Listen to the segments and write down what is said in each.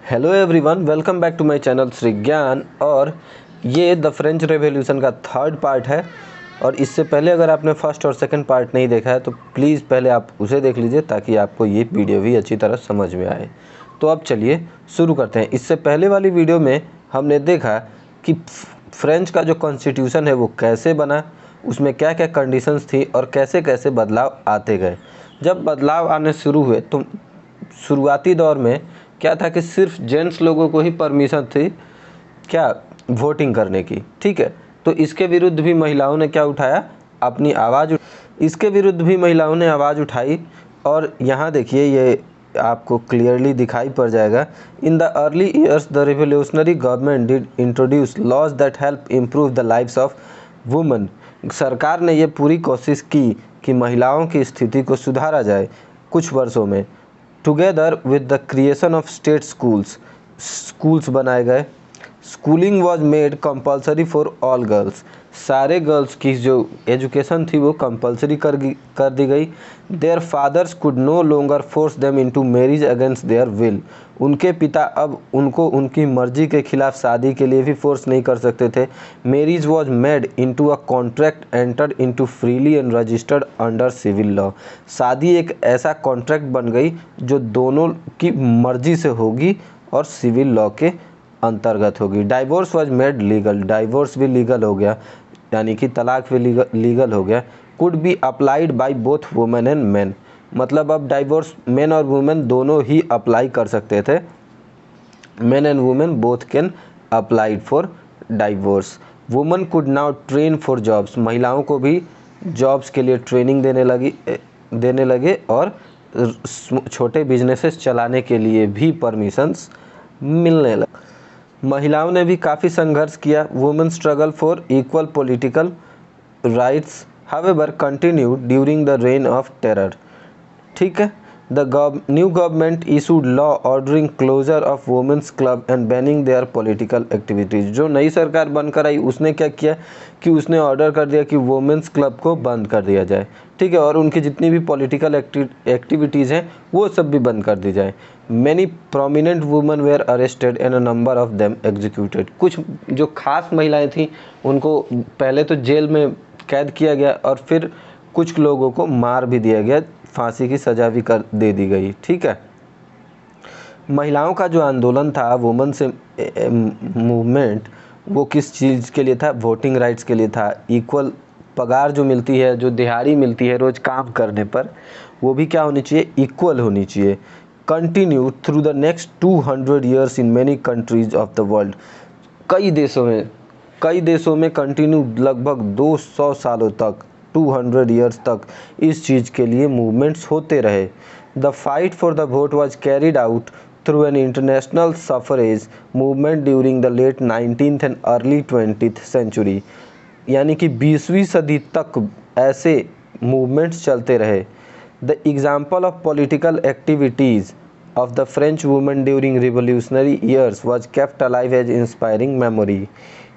Hello everyone, welcome back to my channel Shri Gyan. और ये the French revolution का third part है। और इससे पहले अगर आपने फर्स्ट और सेकंड पार्ट नहीं देखा है तो प्लीज़ पहले आप उसे देख लीजिए ताकि आपको ये वीडियो भी अच्छी तरह समझ में आए। तो अब चलिए शुरू करते हैं। इससे पहले वाली वीडियो में हमने देखा कि फ्रेंच का जो कॉन्स्टिट्यूशन है वो कैसे बना, उसमें क्या क्या कंडीशंस थी और कैसे कैसे बदलाव आते गए। जब बदलाव आने शुरू हुए तो शुरुआती दौर में क्या था कि सिर्फ जेंट्स लोगों को ही परमिशन थी क्या वोटिंग करने की, ठीक है। तो इसके विरुद्ध भी महिलाओं ने क्या उठाया, अपनी आवाज़। इसके विरुद्ध भी महिलाओं ने आवाज़ उठाई। और यहाँ देखिए, ये आपको क्लियरली दिखाई पड़ जाएगा। In the early years the revolutionary government did introduce laws that help improve the lives of women. सरकार ने ये पूरी कोशिश की कि महिलाओं की स्थिति को सुधारा जाए कुछ वर्षों में। Together with the creation of state schools बनाए गए। Schooling was made compulsory for all girls. सारे गर्ल्स की जो एजुकेशन थी वो कंपल्सरी कर दी गई। Their fathers could no longer force them into marriage against their will. उनके पिता अब उनको उनकी मर्जी के खिलाफ शादी के लिए भी फोर्स नहीं कर सकते थे। Marriage was made into a contract entered into freely and registered under civil law. शादी एक ऐसा कॉन्ट्रैक्ट बन गई जो दोनों की मर्जी से होगी और सिविल लॉ के अंतर्गत होगी। Divorce was made legal. Divorce भी लीगल हो गया, यानी कि तलाक भी लीगल हो गया। Could be applied by both women and main. मतलब अब डाइवोर्स मेन और वुमेन दोनों ही अप्लाई कर सकते थे। Main and women both can applied for divorce. Women could now train for jobs. महिलाओं को भी जॉब्स के लिए ट्रेनिंग देने लगे और छोटे बिजनेसेस चलाने के लिए भी परमिशंस मिलने लगे। महिलाओं ने भी काफ़ी संघर्ष किया। Women struggle for equal political rights however continued during the reign of terror, ठीक है। The new government issued law ordering closure of women's club and banning their political activities. जो नई सरकार बनकर आई उसने क्या किया कि उसने ऑर्डर कर दिया कि वुमेन्स क्लब को बंद कर दिया जाए, ठीक है। और उनकी जितनी भी पॉलिटिकल एक्टिविटीज़ हैं वो सब भी बंद कर दी जाए। Many prominent women were arrested and a number of them executed. कुछ जो खास महिलाएं थीं उनको पहले तो जेल में कैद किया गया और फिर कुछ लोगों को मार भी दिया गया, फांसी की सज़ा भी कर दे दी गई, ठीक है। महिलाओं का जो आंदोलन था, वुमेन से मूवमेंट, वो किस चीज़ के लिए था? वोटिंग राइट्स के लिए था। इक्वल पगार जो मिलती है, जो दिहाड़ी मिलती है रोज़ काम करने पर, वो भी क्या होनी चाहिए? इक्वल होनी चाहिए। Continue through the next 200 years in many countries of the world. कई देशों में कंटिन्यू लगभग 200 सालों तक, 200 ईयर्स तक इस चीज़ के लिए मूवमेंट्स होते रहे। The fight for the vote was carried out through an international suffrage movement during the late 19th and early 20th century. यानी कि 20वीं सदी तक ऐसे मूवमेंट्स चलते रहे। The example of political activities of the French women during revolutionary years was kept alive as inspiring memory.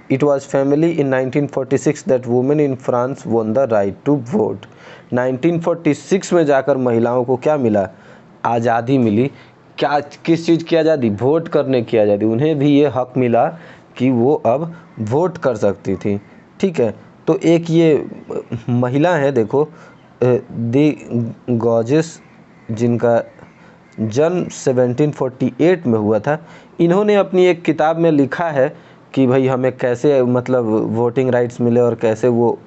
It was finally in 1946 that women in France won the right to vote. 1946 में जाकर महिलाओं को क्या मिला? आज़ादी मिली। क्या, किस चीज़ की आज़ादी? वोट करने की आज़ादी। उन्हें भी ये हक मिला कि वो अब वोट कर सकती थी, ठीक है। तो एक ये महिला है, देखो, दी गॉर्जेस, जिनका जन्म 1748 में हुआ था। इन्होंने अपनी एक किताब में लिखा है कि भाई हमें कैसे मतलब वोटिंग राइट्स मिले और कैसे वो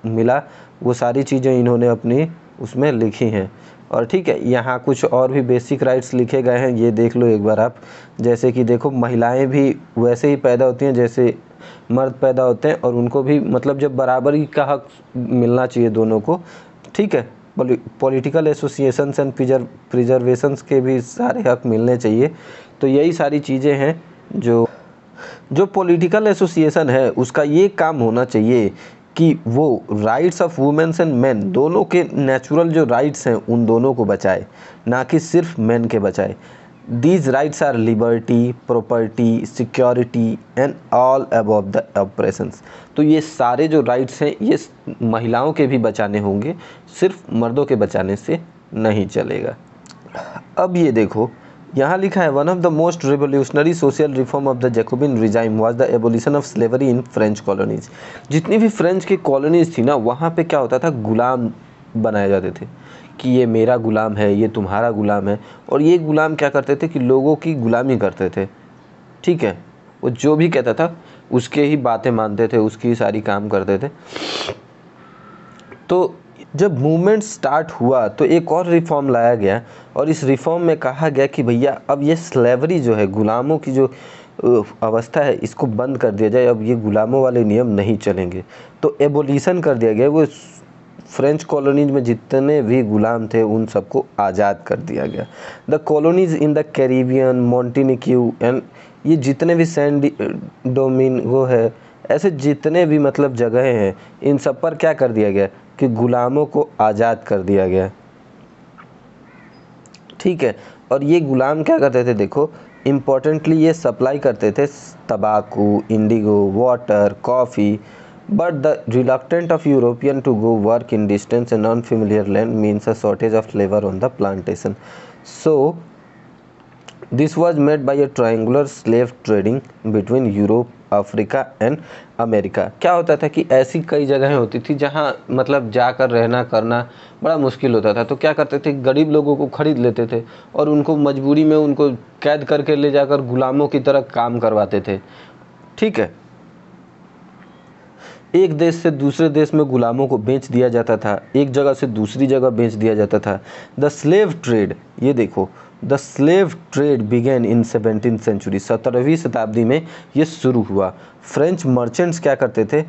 मिला, वो सारी चीज़ें इन्होंने अपनी उसमें लिखी हैं। और ठीक है, यहाँ कुछ और भी बेसिक राइट्स लिखे गए हैं, ये देख लो एक बार आप। जैसे कि देखो, महिलाएं भी वैसे ही पैदा होती हैं जैसे मर्द पैदा होते हैं और उनको भी मतलब जब बराबरी का हक मिलना चाहिए दोनों को, ठीक है। पॉलिटिकल एसोसिएशंस एंड प्रिजर्वेशंस के भी सारे हक मिलने चाहिए। तो यही सारी चीज़ें हैं जो पॉलिटिकल एसोसिएशन है उसका ये काम होना चाहिए कि वो rights of women's and men, दोनों के नेचुरल जो राइट्स हैं उन दोनों को बचाए, ना कि सिर्फ मेन के बचाए। These rights are liberty, property, security and all above the operations. तो ये सारे जो राइट्स हैं ये महिलाओं के भी बचाने होंगे, सिर्फ मर्दों के बचाने से नहीं चलेगा। अब ये देखो यहाँ लिखा है one of the most revolutionary social reform of the Jacobian regime was the abolition of slavery in French colonies. जितनी भी फ्रेंच की कॉलोनीज थी ना, वहाँ पे क्या होता था, गुलाम बनाए जाते थे कि ये मेरा गुलाम है, ये तुम्हारा गुलाम है। और ये गुलाम क्या करते थे कि लोगों की गुलामी करते थे, ठीक है। वो जो भी कहता था उसके ही बातें मानते थे, उसकी सारी काम करते थे। तो जब मूवमेंट स्टार्ट हुआ तो एक और रिफॉर्म लाया गया, और इस रिफॉर्म में कहा गया कि भैया अब ये स्लेवरी जो है, गुलामों की जो अवस्था है, इसको बंद कर दिया जाए। अब ये गुलामों वाले नियम नहीं चलेंगे। तो एबोलिशन कर दिया गया। वो फ्रेंच कॉलोनीज में जितने भी गुलाम थे उन सबको आज़ाद कर दिया गया। The colonies in the Caribbean, Martinique and ये जितने भी सैन डोमिंगो है, ऐसे जितने भी मतलब जगहें हैं, इन सब पर क्या कर दिया गया कि गुलामों को आज़ाद कर दिया गया, ठीक है। और ये गुलाम क्या करते थे, देखो इम्पोर्टेंटली ये सप्लाई करते थे तंबाकू, indigo, water, coffee. But the reluctant of European to go work in distance and unfamiliar land means a shortage of labour on the plantation. So this was made by a triangular slave trading between Europe, Africa and America. क्या होता था कि ऐसी कई जगहें होती थी जहाँ मतलब जाकर रहना करना बड़ा मुश्किल होता था। तो क्या करते थे, गरीब लोगों को खरीद लेते थे और उनको मजबूरी में उनको कैद करके ले जाकर गुलामों की तरह काम करवाते थे, ठीक है। एक देश से दूसरे देश में गुलामों को बेच दिया जाता था, एक जगह से दूसरी जगह बेच दिया जाता था। द स्लेव ट्रेड, ये देखो, the slave trade began in 17th century, 17वीं शताब्दी में ये शुरू हुआ। फ्रेंच मर्चेंट्स क्या करते थे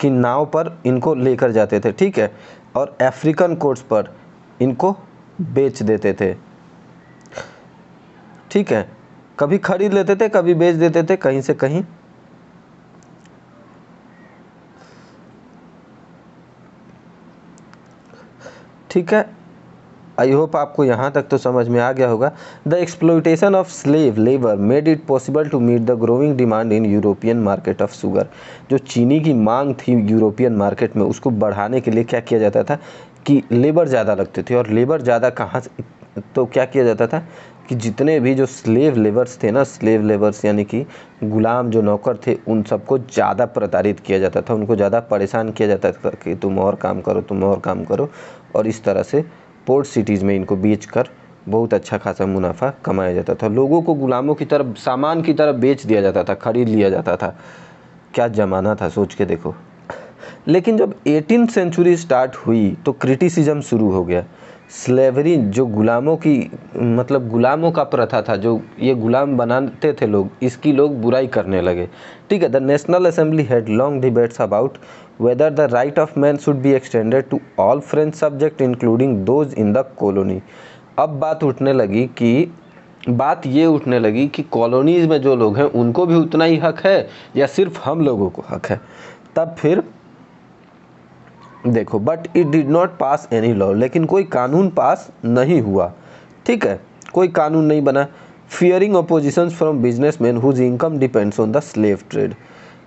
कि नाव पर इनको लेकर जाते थे, ठीक है, और अफ्रीकन कोर्ट्स पर इनको बेच देते थे, ठीक है। कभी खरीद लेते थे, कभी बेच देते थे कहीं से कहीं। ठीक है, आई होप आपको यहाँ तक तो समझ में आ गया होगा। The exploitation of slave labour made it possible to meet the growing demand in European market of sugar. जो चीनी की मांग थी यूरोपियन मार्केट में, उसको बढ़ाने के लिए क्या किया जाता था कि लेबर ज़्यादा लगते थे। और लेबर ज़्यादा कहाँ से, तो क्या किया जाता था कि जितने भी जो स्लेव लेबर्स थे ना, स्लेव लेबर्स यानी कि गुलाम जो नौकर थे, उन सबको ज़्यादा प्रताड़ित किया जाता था, उनको ज़्यादा परेशान किया जाता था कि तुम और काम करो, तुम और काम करो। और इस तरह से पोर्ट सिटीज़ में इनको बेच कर बहुत अच्छा खासा मुनाफा कमाया जाता था। लोगों को गुलामों की तरफ, सामान की तरफ बेच दिया जाता था, खरीद लिया जाता था। क्या ज़माना था, सोच के देखो। लेकिन जब 18th सेंचुरी स्टार्ट हुई तो क्रिटिसिज्म शुरू हो गया। स्लेवरी जो गुलामों की मतलब गुलामों का प्रथा था, जो ये गुलाम बनाते थे लोग, इसकी लोग बुराई करने लगे, ठीक है। The national assembly had long debates about whether the right of man should be extended to all French subjects including those in the colony। अब बात ये उठने लगी कि कॉलोनीज में जो लोग हैं उनको भी उतना ही हक है या सिर्फ हम लोगों को हक है। तब फिर देखो, but it did not pass any law, लेकिन कोई कानून पास नहीं हुआ, ठीक है, कोई कानून नहीं बना। Fearing opposition from businessman whose income depends on the slave trade.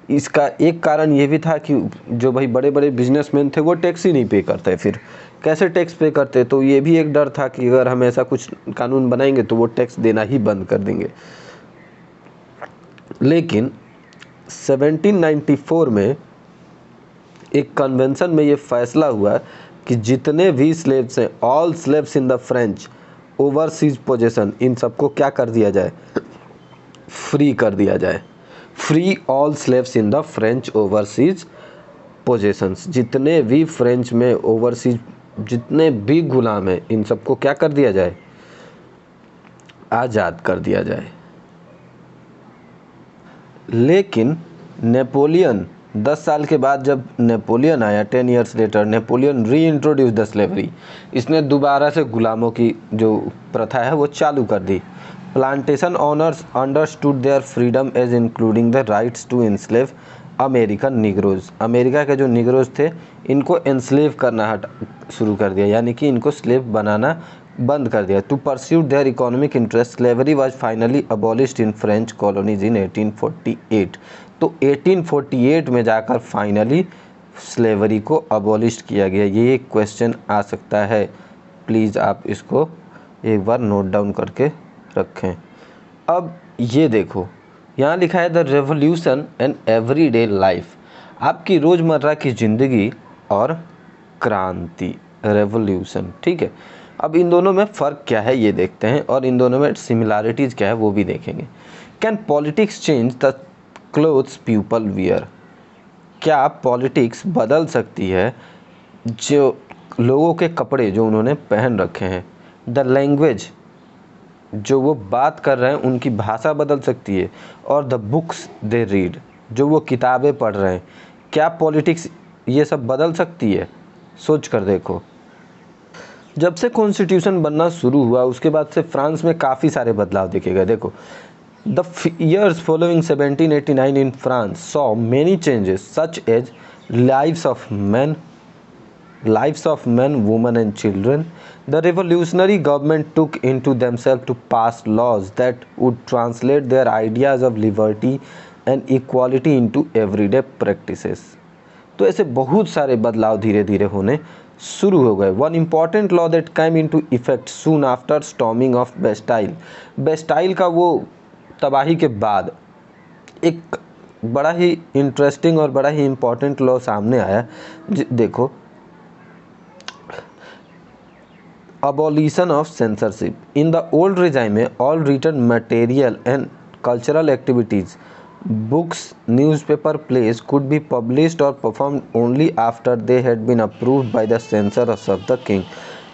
इसका एक कारण ये भी था कि जो भाई बड़े बड़े बिजनेसमैन थे वो टैक्स ही नहीं पे करते। फिर कैसे टैक्स पे करते, तो ये भी एक डर था कि अगर हम ऐसा कुछ कानून बनाएंगे तो वो टैक्स देना ही बंद कर देंगे। लेकिन 1794 में एक कन्वेंशन में ये फैसला हुआ कि जितने भी स्लेव्स हैं, all slaves in the French overseas possession, इन सबको क्या कर दिया जाए, फ्री कर दिया जाए। Free all slaves in the French overseas possessions. जितने भी फ्रेंच में ओवरसीज जितने भी गुलाम हैं, इन सबको क्या कर दिया जाए, आज़ाद कर दिया जाए। लेकिन नेपोलियन 10 साल के बाद जब नेपोलियन आया, 10 ईयर्स लेटर, नेपोलियन री इंट्रोड्यूस द स्लेवरी। इसने दोबारा से गुलामों की जो प्रथा है वो चालू कर दी। Plantation owners understood their freedom as including the rights to enslave American negroes. America के जो निग्रोज थे इनको एनस्लेव करना शुरू कर दिया, यानी कि इनको स्लेव बनाना बंद कर दिया। To pursue their economic interest slavery was finally abolished in French colonies in 1848। तो 1848 में जाकर फाइनली स्लेवरी को अबॉलिश किया गया। ये एक क्वेश्चन आ सकता है, प्लीज़ आप इसको एक बार नोट डाउन करके रखें। अब ये देखो, यहाँ लिखा है the revolution and everyday life, आपकी रोज़मर्रा की ज़िंदगी और क्रांति, रेवोल्यूशन। ठीक है, अब इन दोनों में फ़र्क क्या है ये देखते हैं, और इन दोनों में सिमिलैरिटीज़ क्या है वो भी देखेंगे। Can politics change the clothes people wear, क्या पॉलिटिक्स बदल सकती है जो लोगों के कपड़े जो उन्होंने पहन रखे हैं। द लैंग्वेज, जो वो बात कर रहे हैं उनकी भाषा बदल सकती है। और द बुक्स दे रीड, जो वो किताबें पढ़ रहे हैं, क्या पॉलिटिक्स ये सब बदल सकती है। सोच कर देखो, जब से कॉन्स्टिट्यूशन बनना शुरू हुआ उसके बाद से फ्रांस में काफ़ी सारे बदलाव देखे गए। देखो, the years following 1789 in France saw many changes such as lives of men, women and children. The revolutionary government took into themselves to pass laws that would translate their ideas of liberty and equality into everyday practices. तो ऐसे बहुत सारे बदलाव धीरे धीरे होने शुरू हो गए। One important law that came into effect soon after storming of Bastille, Bastille का वो तबाही के बाद एक बड़ा ही इंटरेस्टिंग और बड़ा ही इम्पॉर्टेंट लॉ सामने आया। देखो, abolition of censorship. In the old regime, all written material and cultural activities, books, newspaper, plays could be published or performed only after they had been approved by the censors of the king.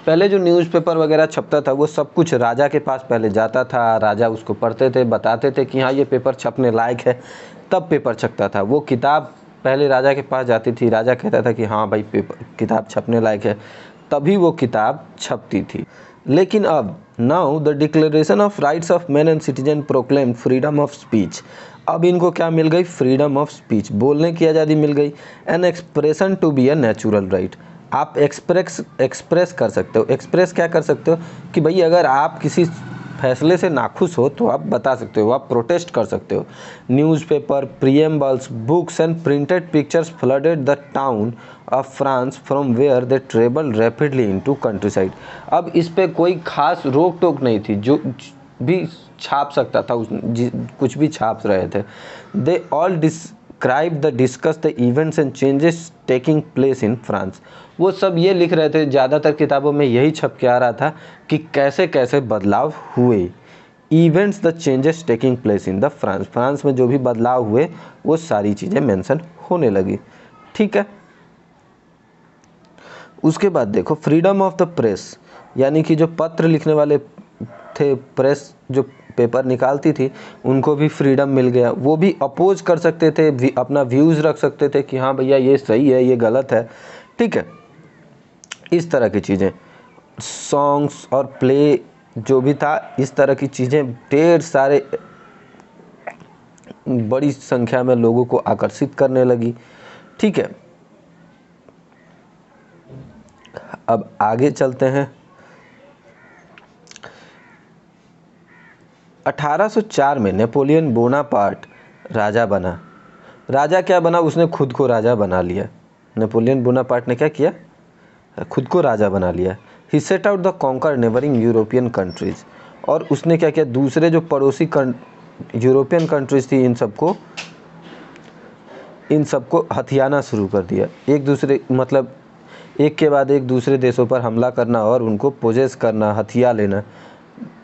पहले जो newspaper वगैरह छपता था वो सब कुछ राजा के पास पहले जाता था, राजा उसको पढ़ते थे, बताते थे कि हाँ ये पेपर छपने लायक है, तब पेपर छपता था। वो किताब पहले राजा के पास जाती थी, राजा कहता था कि हाँ भाई पेपर किताब छपने लायक है, तभी वो किताब छपती थी। लेकिन अब now the declaration of rights of man and citizen proclaim freedom of speech, अब इनको क्या मिल गई, फ्रीडम ऑफ स्पीच, बोलने की आज़ादी मिल गई। An expression to be a natural right, आप एक्सप्रेस कर सकते हो। एक्सप्रेस क्या कर सकते हो कि भाई अगर आप किसी फैसले से नाखुश हो तो आप बता सकते हो, आप प्रोटेस्ट कर सकते हो। Newspaper, preambles, books and printed pictures flooded the town of France from where they travel rapidly into countryside. अब इस पे कोई खास रोक टोक नहीं थी, जो भी छाप सकता था कुछ भी छाप रहे थे। They all describe the discuss the events and changes taking place in France, वो सब ये लिख रहे थे, ज़्यादातर किताबों में यही छप के आ रहा था कि कैसे कैसे बदलाव हुए। Events the changes taking place in the France, France में जो भी बदलाव हुए वो सारी चीज़ें मेंशन होने लगी। ठीक है, उसके बाद देखो फ्रीडम ऑफ द प्रेस, यानी कि जो पत्र लिखने वाले थे, प्रेस जो पेपर निकालती थी, उनको भी फ्रीडम मिल गया। वो भी अपोज कर सकते थे, अपना व्यूज़ रख सकते थे कि हाँ भैया ये सही है, ये गलत है। ठीक है, इस तरह की चीज़ें, सॉन्ग्स और प्ले जो भी था, इस तरह की चीज़ें ढेर सारे बड़ी संख्या में लोगों को आकर्षित करने लगी। ठीक है, अब आगे चलते हैं। 1804 में नेपोलियन बोनापार्ट राजा बना। राजा क्या बना, उसने खुद को राजा बना लिया। नेपोलियन बोनापार्ट ने क्या किया, खुद को राजा बना लिया। He set out to conquer neighbouring European countries, और उसने क्या किया, दूसरे जो पड़ोसी यूरोपियन कंट्रीज थी इन सबको हथियाना शुरू कर दिया। एक दूसरे मतलब एक के बाद एक दूसरे देशों पर हमला करना और उनको पोजेस करना, हथिया लेना।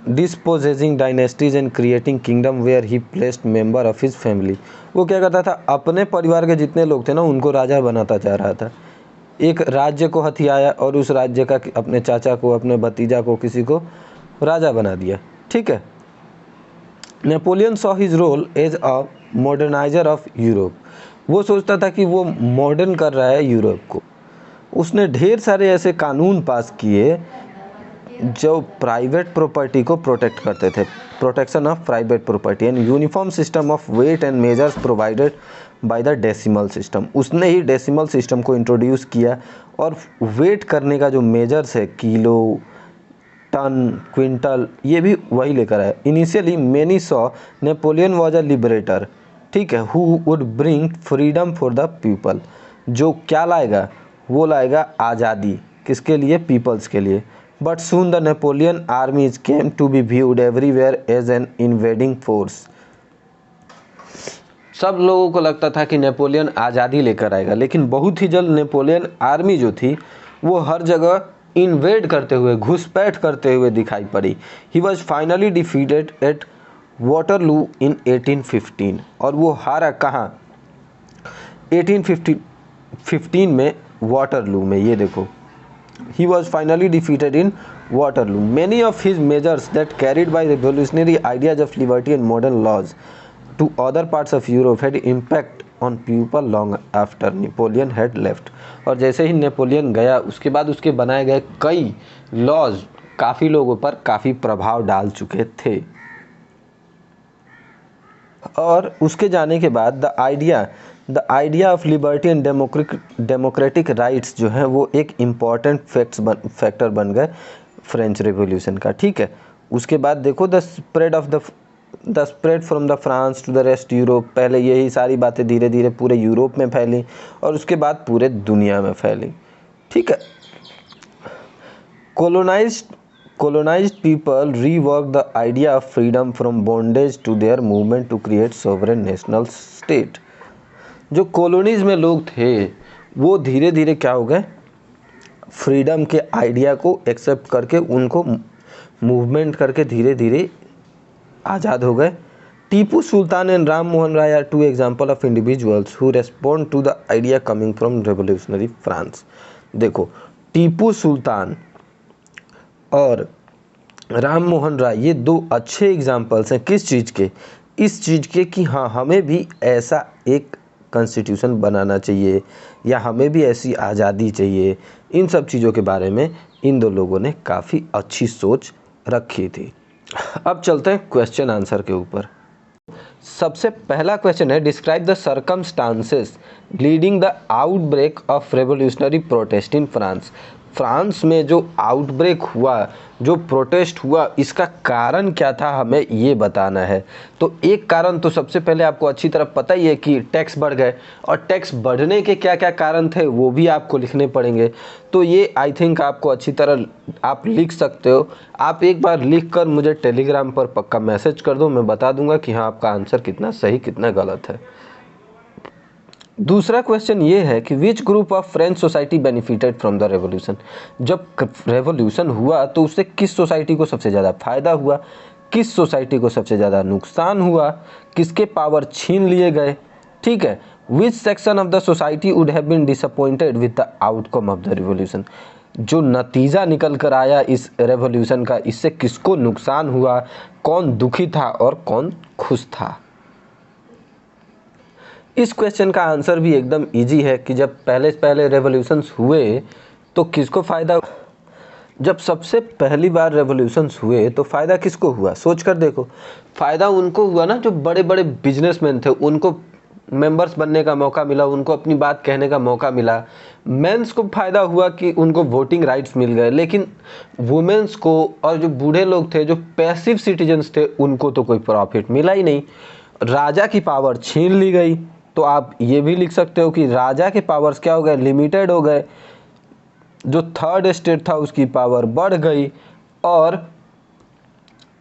Dispossessing dynasties and creating kingdom where he placed member of his family, वो क्या करता था, अपने परिवार के जितने लोग थे ना उनको राजा बनाता जा रहा था। एक राज्य को हथियाया और उस राज्य का अपने चाचा को, अपने भतीजा को, किसी को राजा बना दिया। ठीक है, Napoleon saw his role as a moderniser of Europe, वो सोचता था कि वो मॉडर्न कर रहा है यूरोप को। उसने ढेर सारे ऐसे कानून पास किए जो प्राइवेट प्रॉपर्टी को प्रोटेक्ट करते थे, protection of private property and uniform system of weight and measures provided by the decimal system, उसने ही डेसिमल सिस्टम को इंट्रोड्यूस किया। और वेट करने का जो मेजर्स है, किलो, टन, क्विंटल, ये भी वही लेकर आया। Initially many saw Napoleon was a liberator, ठीक है, who would bring freedom for the people, जो क्या लाएगा, वो लाएगा आज़ादी, किसके लिए, पीपल्स के लिए। But soon the Napoleon armies came to be viewed everywhere as an invading force. सब लोगों को लगता था कि नेपोलियन आज़ादी लेकर आएगा, लेकिन बहुत ही जल्द नेपोलियन आर्मी जो थी वो हर जगह इन्वेड करते हुए, घुसपैठ करते हुए दिखाई पड़ी। He was finally defeated at Waterloo in 1815। और वो हारा कहाँ? 1815 में वाटरलू में। ये देखो, he was finally defeated in Waterloo. Many of his measures that carried by revolutionary ideas of liberty and modern laws to other parts of Europe had impact on people long after Napoleon had left. और जैसे ही Napoleon गया उसके बाद उसके बनाए गए कई laws काफ़ी लोगों पर काफ़ी प्रभाव डाल चुके थे। और उसके जाने के बाद the idea of liberty and democratic rights जो है वो एक इम्पॉर्टेंट फैक्टर बन गए फ्रेंच रिवॉल्यूशन का। ठीक है, उसके बाद देखो the spread from the France to the rest Europe. पहले यही सारी बातें धीरे धीरे पूरे यूरोप में फैली और उसके बाद पूरे दुनिया में फैली। ठीक है, colonized people reworked the idea of freedom from bondage to their movement to create sovereign national state। जो कॉलोनीज में लोग थे वो धीरे धीरे क्या हो गए, फ्रीडम के आइडिया को एक्सेप्ट करके उनको मूवमेंट करके धीरे धीरे आज़ाद हो गए। Tipu Sultan and Ram Mohan Roy are two example of individuals who respond to the idea coming from revolutionary France. देखो, टीपू सुल्तान और राम मोहन राय ये दो अच्छे एग्जाम्पल्स हैं। किस चीज़ के? इस चीज़ के कि हाँ, हमें भी ऐसा एक कॉन्स्टिट्यूशन बनाना चाहिए या हमें भी ऐसी आज़ादी चाहिए। इन सब चीज़ों के बारे में इन दो लोगों ने काफ़ी अच्छी सोच रखी थी। अब चलते हैं क्वेश्चन आंसर के ऊपर। सबसे पहला क्वेश्चन है, describe the circumstances leading the outbreak of revolutionary protest in France. France में जो आउटब्रेक हुआ, जो प्रोटेस्ट हुआ, इसका कारण क्या था, हमें ये बताना है। तो एक कारण तो सबसे पहले आपको अच्छी तरह पता ही है कि टैक्स बढ़ गए, और टैक्स बढ़ने के क्या क्या कारण थे वो भी आपको लिखने पड़ेंगे। तो ये आई थिंक आपको अच्छी तरह आप लिख सकते हो। आप एक बार लिख कर मुझे टेलीग्राम पर पक्का मैसेज कर दो, मैं बता दूंगा कि हाँ आपका आंसर कितना सही कितना गलत है। दूसरा क्वेश्चन ये है कि which group of French society benefited from the revolution. जब रेवोल्यूशन हुआ तो उससे किस सोसाइटी को सबसे ज़्यादा फायदा हुआ, किस सोसाइटी को सबसे ज़्यादा नुकसान हुआ, किसके पावर छीन लिए गए। ठीक है, which section of the society would have been disappointed with the outcome of the revolution. जो नतीजा निकल कर आया इस रेवोल्यूशन का, इससे किसको नुकसान हुआ, कौन दुखी था और कौन खुश था। इस क्वेश्चन का आंसर भी एकदम इजी है कि जब पहले रेवोल्यूशंस हुए तो किसको फ़ायदा। जब सबसे पहली बार रेवोल्यूशंस हुए तो फ़ायदा किसको हुआ, सोच कर देखो। फ़ायदा उनको हुआ ना जो बड़े बड़े बिजनेसमैन थे, उनको मेंबर्स बनने का मौका मिला, उनको अपनी बात कहने का मौका मिला। मेंस को फ़ायदा हुआ कि उनको वोटिंग राइट्स मिल गए, लेकिन वुमेन्स को और जो बूढ़े लोग थे, जो पैसिव सिटीजन्स थे, उनको तो कोई प्रॉफिट मिला ही नहीं। राजा की पावर छीन ली गई। तो आप ये भी लिख सकते हो कि राजा के पावर्स क्या हो गए, लिमिटेड हो गए। जो थर्ड एस्टेट था उसकी पावर बढ़ गई। और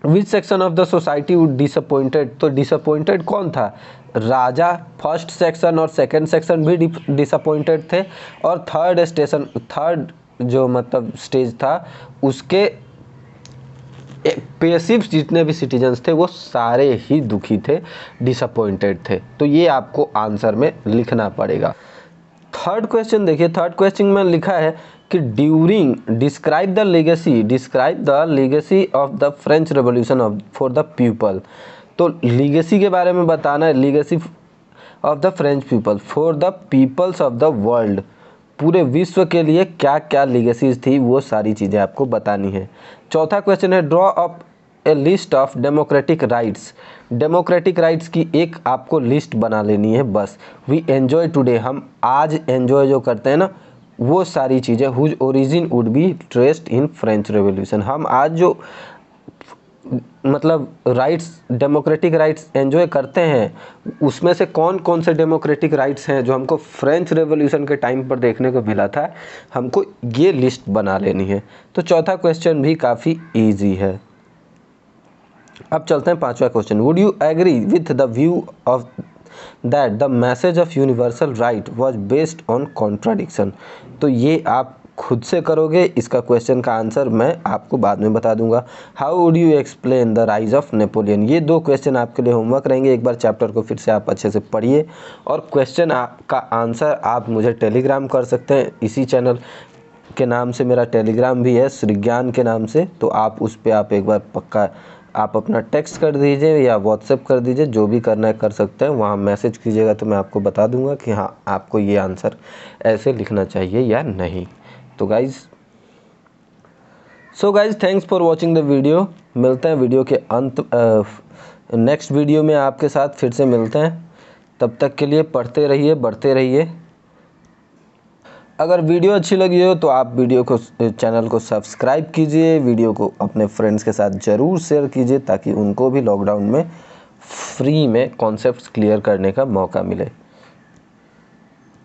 विच section of the society would disappointed, तो डिसअपॉइंटेड कौन था, राजा। फर्स्ट सेक्शन और सेकंड सेक्शन भी डिसअपॉइंटेड थे, और थर्ड जो मतलब स्टेज था उसके पैसिव जितने भी सिटीजन्स थे वो सारे ही दुखी थे, डिसअपॉइंटेड थे। तो ये आपको आंसर में लिखना पड़ेगा। थर्ड क्वेश्चन देखिए, थर्ड क्वेश्चन में लिखा है कि during describe the legacy of the French revolution for the people. तो लीगेसी के बारे में बताना है, legacy of the French people for the peoples of the world. पूरे विश्व के लिए क्या क्या लीगेसीज थी वो सारी चीज़ें आपको बतानी है। चौथा क्वेश्चन है, draw up A list of democratic rights. Democratic rights की एक आपको लिस्ट बना लेनी है बस। वी एन्जॉय टुडे, हम आज एन्जॉय जो करते हैं ना वो सारी चीज़ें, whose origin would be traced in French revolution. हम आज जो मतलब राइट्स, डेमोक्रेटिक राइट्स एंजॉय करते हैं, उसमें से कौन कौन से डेमोक्रेटिक राइट्स हैं जो हमको फ्रेंच रेवोल्यूशन के टाइम पर देखने को मिला था, हमको ये लिस्ट बना लेनी है। तो चौथा क्वेश्चन भी काफ़ी ईजी है। अब चलते हैं पांचवा question. Would you agree with the view of that the message of universal right was based on contradiction. तो ये आप खुद से करोगे, इसका क्वेश्चन का आंसर मैं आपको बाद में बता दूंगा। How would you explain the rise of Napoleon. ये दो क्वेश्चन आपके लिए होमवर्क रहेंगे, एक बार चैप्टर को फिर से आप अच्छे से पढ़िए और क्वेश्चन का आंसर आप मुझे टेलीग्राम कर सकते हैं। इसी चैनल के नाम से मेरा टेलीग्राम भी है, श्री ज्ञान के नाम से, तो आप उस पर आप एक बार पक्का आप अपना टेक्स्ट कर दीजिए या व्हाट्सएप कर दीजिए, जो भी करना है कर सकते हैं। वहाँ मैसेज कीजिएगा तो मैं आपको बता दूंगा कि हाँ आपको ये आंसर ऐसे लिखना चाहिए या नहीं। तो guys thanks for watching the video. मिलते हैं वीडियो के अंत, नेक्स्ट वीडियो में आपके साथ फिर से मिलते हैं। तब तक के लिए पढ़ते रहिए, बढ़ते रहिए। अगर वीडियो अच्छी लगी हो तो आप वीडियो को, चैनल को सब्सक्राइब कीजिए, वीडियो को अपने फ्रेंड्स के साथ ज़रूर शेयर कीजिए ताकि उनको भी लॉकडाउन में फ्री में कॉन्सेप्ट्स क्लियर करने का मौका मिले।